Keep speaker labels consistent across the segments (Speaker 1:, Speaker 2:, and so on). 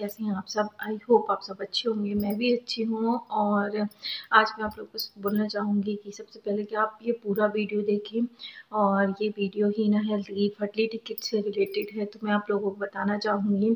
Speaker 1: कैसे हैं आप सब? आई होप आप सब अच्छे होंगे। मैं भी अच्छी हूँ और आज मैं आप लोगों को बोलना चाहूँगी कि सबसे पहले कि आप ये पूरा वीडियो देखें और ये वीडियो हीना हेल्थ की फर्टिलिटी किट से रिलेटेड है। तो मैं आप लोगों को बताना चाहूँगी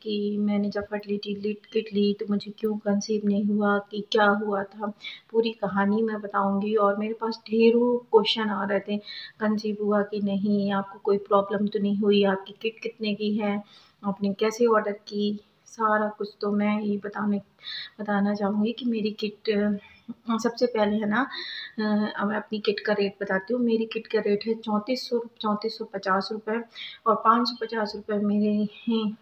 Speaker 1: कि मैंने जब फर्टिलिटी किट ली तो मुझे क्यों कंसीव नहीं हुआ, कि क्या हुआ था, पूरी कहानी मैं बताऊँगी। और मेरे पास ढेरों क्वेश्चन आ रहे थे, कंसीव हुआ कि नहीं, आपको कोई प्रॉब्लम तो नहीं हुई, आपकी किट कितने की है, आपने कैसे ऑर्डर की, सारा कुछ तो मैं ही बताना चाहूँगी कि मेरी किट सबसे पहले है ना, मैं अपनी किट का रेट बताती हूँ। मेरी किट का रेट है 3450 रुपये और 550 रुपये मेरे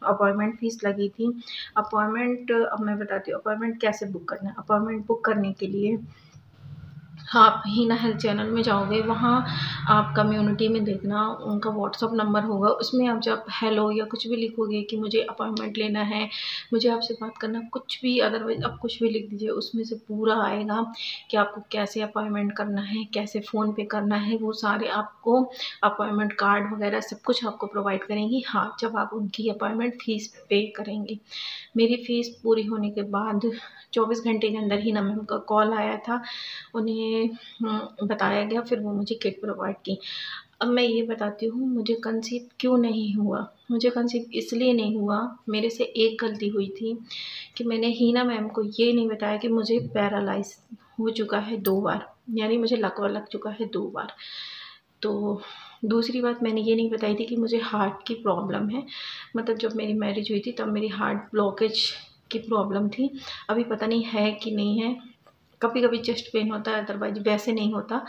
Speaker 1: अपॉइंटमेंट फ़ीस लगी थी। अपॉइंटमेंट अब मैं बताती हूँ अपॉइंटमेंट कैसे बुक करना है। अपॉइंटमेंट बुक करने के लिए आप हीना हेल्थ चैनल में जाओगे, वहाँ आप कम्युनिटी में देखना उनका व्हाट्सअप नंबर होगा। उसमें आप जब हेलो या कुछ भी लिखोगे कि मुझे अपॉइंटमेंट लेना है, मुझे आपसे बात करना, कुछ भी अदरवाइज़ आप कुछ भी लिख दीजिए, उसमें से पूरा आएगा कि आपको कैसे अपॉइंटमेंट करना है, कैसे फ़ोन पे करना है। वो सारे आपको अपॉइंटमेंट कार्ड वगैरह सब कुछ आपको प्रोवाइड करेंगी, हाँ, जब आप उनकी अपॉइंटमेंट फ़ीस पे करेंगे। मेरी फ़ीस पूरी होने के बाद 24 घंटे के अंदर ही ना मैम का कॉल आया था, उन्हें बताया गया, फिर वो मुझे किट प्रोवाइड की। अब मैं ये बताती हूँ मुझे कंसीव क्यों नहीं हुआ। मुझे कंसीव इसलिए नहीं हुआ, मेरे से एक गलती हुई थी कि मैंने हीना मैम को ये नहीं बताया कि मुझे पैरालाइज़ हो चुका है 2 बार, यानी मुझे लकवा लग चुका है 2 बार। तो दूसरी बात मैंने ये नहीं बताई थी कि मुझे हार्ट की प्रॉब्लम है। मतलब जब मेरी मैरिज हुई थी तब मेरी हार्ट ब्लॉकेज की प्रॉब्लम थी। अभी पता नहीं है कि नहीं है। कभी-कभी चेस्ट पेन होता है, अदरवाइज़ वैसे नहीं होता।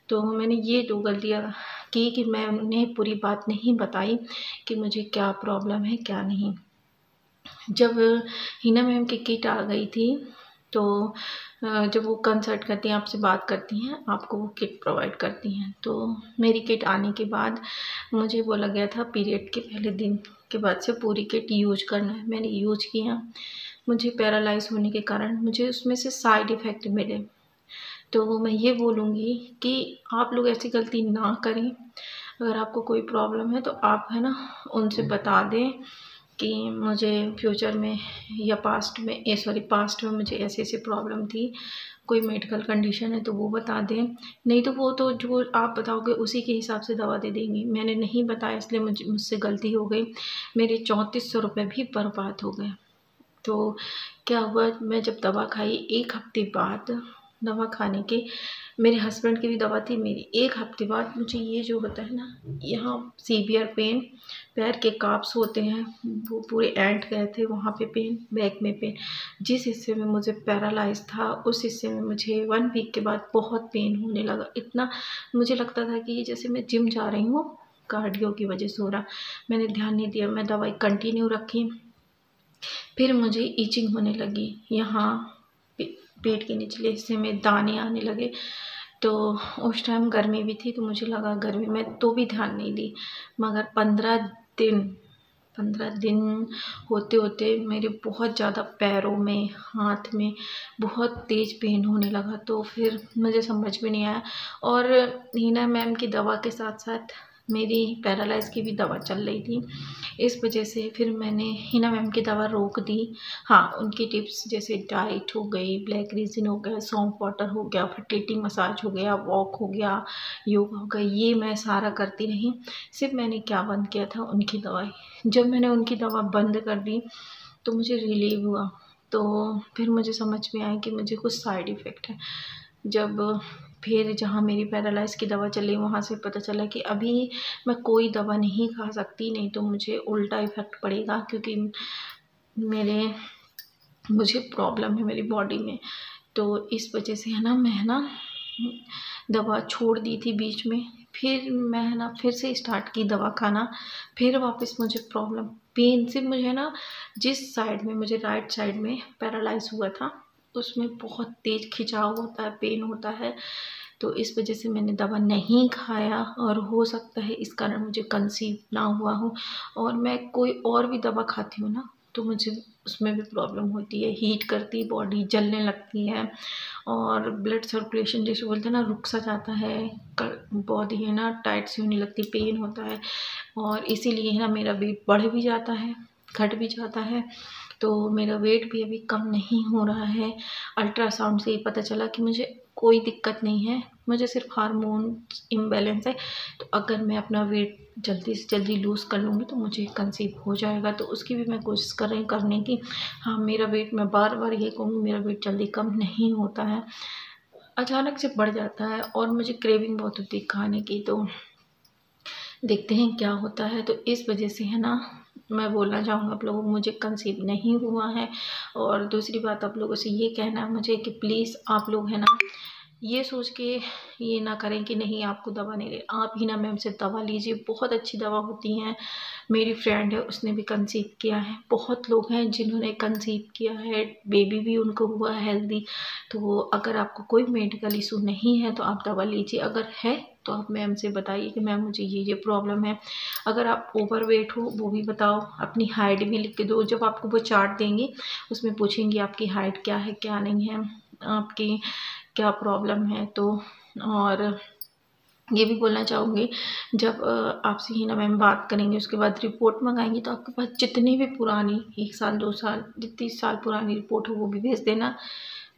Speaker 1: तो मैंने ये 2 गलतियाँ की कि मैं उन्हें पूरी बात नहीं बताई कि मुझे क्या प्रॉब्लम है, क्या नहीं। जब हिना मैम की किट आ गई थी तो जब वो कंसल्ट करती हैं, आपसे बात करती हैं, आपको वो किट प्रोवाइड करती हैं। तो मेरी किट आने के बाद मुझे बोला गया था पीरियड के पहले दिन के बाद से पूरी किट यूज़ करना है। मैंने यूज़ किया। मुझे पैरालाइज़ होने के कारण मुझे उसमें से साइड इफ़ेक्ट मिले। तो मैं ये बोलूँगी कि आप लोग ऐसी गलती ना करें। अगर आपको कोई प्रॉब्लम है तो आप है ना उनसे बता दें कि मुझे फ्यूचर में या पास्ट में मुझे ऐसी-ऐसी प्रॉब्लम थी, कोई मेडिकल कंडीशन है तो वो बता दें। नहीं तो वो तो जो आप बताओगे उसी के हिसाब से दवा दे देंगी। मैंने नहीं बताया इसलिए मुझसे गलती हो गई। मेरे 3400 रुपये भी बर्बाद हो गए। तो क्या हुआ, मैं जब दवा खाई 1 हफ़्ते बाद, दवा खाने के, मेरे हस्बैंड की भी दवा थी, मेरी 1 हफ़्ते बाद मुझे ये जो होता है ना, यहाँ सीवियर पेन, पैर के काप्स होते हैं, वो पूरे एंड गए थे, वहाँ पे पेन, बैक में पेन। जिस हिस्से में मुझे पैरालाइज़ था, उस हिस्से में मुझे 1 वीक के बाद बहुत पेन होने लगा। इतना मुझे लगता था कि जैसे मैं जिम जा रही हूँ, कार्डियो की वजह से हो रहा। मैंने ध्यान नहीं दिया, मैं दवाई कंटिन्यू रखी। फिर मुझे इचिंग होने लगी, यहाँ पेट के निचले हिस्से में दाने आने लगे। तो उस टाइम गर्मी भी थी तो मुझे लगा गर्मी में तो भी ध्यान नहीं दी, मगर 15 दिन होते-होते मेरे बहुत ज़्यादा पैरों में, हाथ में बहुत तेज़ पेन होने लगा। तो फिर मुझे समझ में नहीं आया और हीना मैम की दवा के साथ-साथ मेरी पैरालाइज़ की भी दवा चल रही थी। इस वजह से फिर मैंने हिना मैम की दवा रोक दी। हाँ, उनकी टिप्स जैसे डाइट हो गई, ब्लैक रेज़िन हो गया, सौंफ वाटर हो गया, फर्टिलिटी मसाज हो गया, वॉक हो गया, योगा हो गया, ये मैं सारा करती रही। सिर्फ़ मैंने क्या बंद किया था, उनकी दवाई। जब मैंने उनकी दवा बंद कर दी तो मुझे रिलीव हुआ। तो फिर मुझे समझ में आया कि मुझे कुछ साइड इफ़ेक्ट है। जब फिर जहाँ मेरी पैरालाइज़ की दवा चली वहाँ से पता चला कि अभी मैं कोई दवा नहीं खा सकती, नहीं तो मुझे उल्टा इफ़ेक्ट पड़ेगा, क्योंकि मेरे मुझे प्रॉब्लम है मेरी बॉडी में। तो इस वजह से है ना मैं ना दवा छोड़ दी थी बीच में। फिर मैं है ना फिर से स्टार्ट की दवा खाना। फिर वापस मुझे प्रॉब्लम, पेन से मुझे ना, जिस साइड में मुझे राइट साइड में पैरालाइज़ हुआ था उसमें बहुत तेज़ खिंचाव होता है, पेन होता है। तो इस वजह से मैंने दवा नहीं खाया और हो सकता है इस कारण मुझे कंसीव ना हुआ हो। और मैं कोई और भी दवा खाती हूँ ना, तो मुझे उसमें भी प्रॉब्लम होती है, हीट करती बॉडी, जलने लगती है और ब्लड सर्कुलेशन जैसे बोलते हैं ना रुक सा जाता है, बॉडी है ना टाइट सी होने लगती, पेन होता है और इसीलिए है ना मेरा वेट बढ़ भी जाता है, घट भी जाता है। तो मेरा वेट भी अभी कम नहीं हो रहा है। अल्ट्रासाउंड से ही पता चला कि मुझे कोई दिक्कत नहीं है, मुझे सिर्फ हार्मोन इम्बैलेंस है। तो अगर मैं अपना वेट जल्दी से जल्दी लूज़ कर लूँगी तो मुझे कंसीव हो जाएगा, तो उसकी भी मैं कोशिश कर रही करने की। हाँ, मेरा वेट, मैं बार बार ये कहूँगी, मेरा वेट जल्दी कम नहीं होता है, अचानक से बढ़ जाता है और मुझे क्रेविंग बहुत होती है खाने की। तो देखते हैं क्या होता है। तो इस वजह से है ना मैं बोलना चाहूँगी आप लोगों को, मुझे कंसीव नहीं हुआ है। और दूसरी बात आप लोगों से ये कहना है मुझे कि प्लीज़ आप लोग है ना ये सोच के ये ना करें कि नहीं आपको दवा नहीं ले, आप ही ना मैम से दवा लीजिए, बहुत अच्छी दवा होती हैं। मेरी फ्रेंड है उसने भी कंसीव किया है, बहुत लोग हैं जिन्होंने कंसीव किया है, बेबी भी उनको हुआ है हेल्दी। तो अगर आपको कोई मेडिकल इशू नहीं है तो आप दवा लीजिए, अगर है तो आप मैम से बताइए कि मैम मुझे ये प्रॉब्लम है। अगर आप ओवर वेट हो वो भी बताओ, अपनी हाइट भी लिख के दो। जब आपको वो चार्ट देंगे उसमें पूछेंगे आपकी हाइट क्या है क्या नहीं है, आपकी क्या प्रॉब्लम है। तो और ये भी बोलना चाहूँगी, जब आपसे ही ना मैम बात करेंगे उसके बाद रिपोर्ट मंगाएंगी तो आपके पास जितनी भी पुरानी 1 साल 2 साल जितनी साल पुरानी रिपोर्ट हो वो भी भेज देना,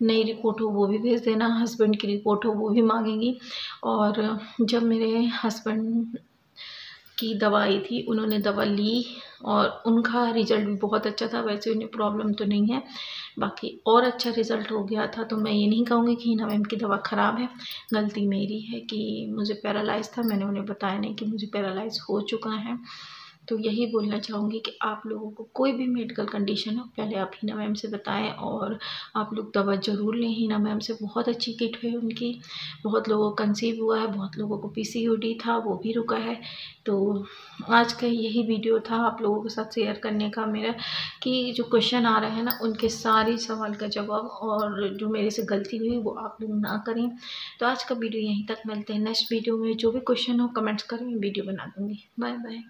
Speaker 1: नई रिपोर्ट हो वो भी भेज देना, हस्बैंड की रिपोर्ट हो वो भी मांगेंगी। और जब मेरे हस्बैंड की दवा आई थी, उन्होंने दवा ली और उनका रिज़ल्ट भी बहुत अच्छा था। वैसे उन्हें प्रॉब्लम तो नहीं है, बाकी और अच्छा रिज़ल्ट हो गया था। तो मैं ये नहीं कहूँगी कि हिना मैम की दवा ख़राब है, गलती मेरी है कि मुझे पैरालाइज़ था, मैंने उन्हें बताया नहीं कि मुझे पैरालाइज़ हो चुका है। तो यही बोलना चाहूँगी कि आप लोगों को कोई भी मेडिकल कंडीशन हो पहले आप हिना मैम से बताएं और आप लोग दवा ज़रूर लें। हिना मैम से बहुत अच्छी किट है उनकी, बहुत लोगों को कंसीव हुआ है, बहुत लोगों को पीसीओडी था वो भी रुका है। तो आज का यही वीडियो था आप लोगों के साथ शेयर करने का मेरा, कि जो क्वेश्चन आ रहे हैं ना उनके सारे सवाल का जवाब, और जो मेरे से गलती हुई वो आप लोग ना करें। तो आज का वीडियो यहीं तक, मिलते हैं नेक्स्ट वीडियो में। जो भी क्वेश्चन हो कमेंट्स करें, वीडियो बना दूँगी। Bye bye.